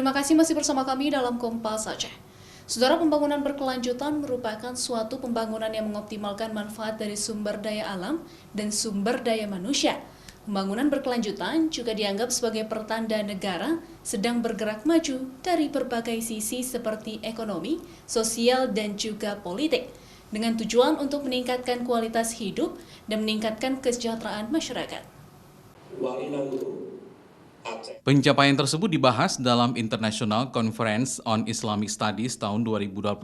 Terima kasih masih bersama kami dalam Kompas Aceh. Saudara, pembangunan berkelanjutan merupakan suatu pembangunan yang mengoptimalkan manfaat dari sumber daya alam dan sumber daya manusia. Pembangunan berkelanjutan juga dianggap sebagai pertanda negara sedang bergerak maju dari berbagai sisi seperti ekonomi, sosial, dan juga politik, dengan tujuan untuk meningkatkan kualitas hidup dan meningkatkan kesejahteraan masyarakat. Pencapaian tersebut dibahas dalam International Conference on Islamic Studies tahun 2021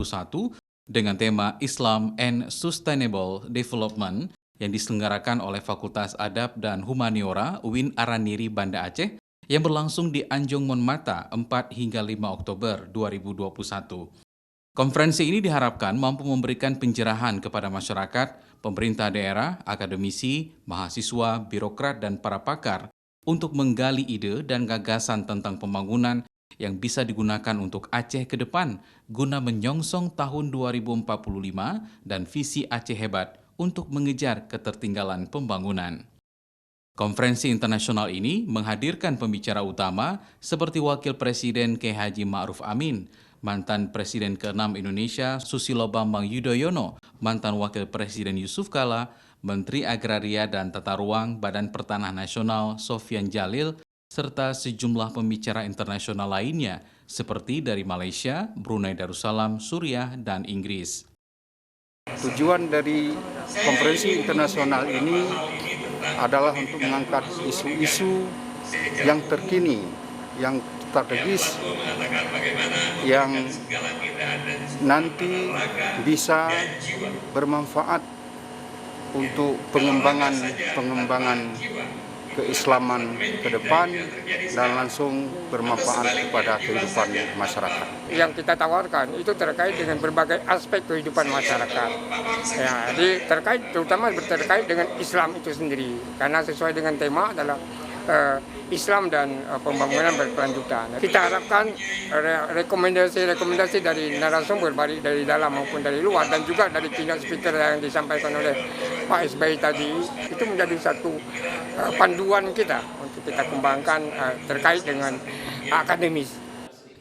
dengan tema Islam and Sustainable Development yang diselenggarakan oleh Fakultas Adab dan Humaniora UIN Araniri Banda Aceh yang berlangsung di Anjung Monmata 4 hingga 5 Oktober 2021. Konferensi ini diharapkan mampu memberikan pencerahan kepada masyarakat, pemerintah daerah, akademisi, mahasiswa, birokrat, dan para pakar untuk menggali ide dan gagasan tentang pembangunan yang bisa digunakan untuk Aceh ke depan guna menyongsong tahun 2045 dan visi Aceh Hebat untuk mengejar ketertinggalan pembangunan. Konferensi internasional ini menghadirkan pembicara utama seperti Wakil Presiden K. Haji Ma'ruf Amin, mantan Presiden ke-6 Indonesia Susilo Bambang Yudhoyono, mantan Wakil Presiden Yusuf Kala, Menteri Agraria dan Tata Ruang Badan Pertanahan Nasional Sofyan Jalil, serta sejumlah pembicara internasional lainnya seperti dari Malaysia, Brunei Darussalam, Suriah, dan Inggris. Tujuan dari konferensi internasional ini adalah untuk mengangkat isu-isu yang terkini, yang strategis, yang nanti bisa bermanfaat untuk pengembangan keislaman ke depan dan langsung bermanfaat kepada kehidupan masyarakat. Yang kita tawarkan itu terkait dengan berbagai aspek kehidupan masyarakat. Ya, jadi terutama terkait dengan Islam itu sendiri, karena sesuai dengan tema adalah Islam dan pembangunan berkelanjutan. Kita harapkan rekomendasi dari narasumber baik dari dalam maupun dari luar dan juga dari keynote speaker yang disampaikan oleh Pak SBY tadi itu menjadi satu panduan kita untuk kita kembangkan terkait dengan akademis.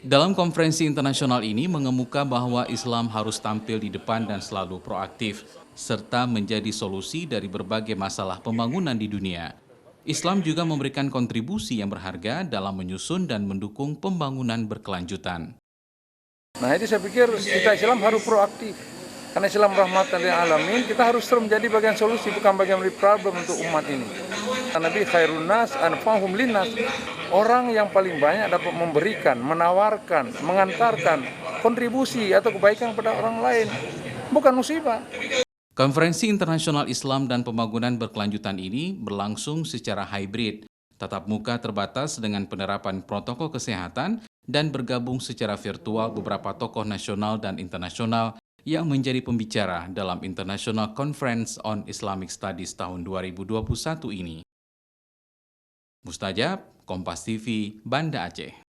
Dalam konferensi internasional ini mengemuka bahwa Islam harus tampil di depan dan selalu proaktif, serta menjadi solusi dari berbagai masalah pembangunan di dunia. Islam juga memberikan kontribusi yang berharga dalam menyusun dan mendukung pembangunan berkelanjutan. Nah, itu saya pikir kita Islam harus proaktif. Karena Islam rahmatan lil alamin, kita harus terus menjadi bagian solusi, bukan bagian dari problem untuk umat ini. Nabi khairun nas anfa'uhum linnas. Orang yang paling banyak dapat memberikan, menawarkan, mengantarkan kontribusi atau kebaikan kepada orang lain, bukan musibah. Konferensi Internasional Islam dan Pembangunan Berkelanjutan ini berlangsung secara hybrid, tatap muka terbatas dengan penerapan protokol kesehatan dan bergabung secara virtual beberapa tokoh nasional dan internasional yang menjadi pembicara dalam International Conference on Islamic Studies tahun 2021 ini. Mustajab, Kompas TV, Banda Aceh.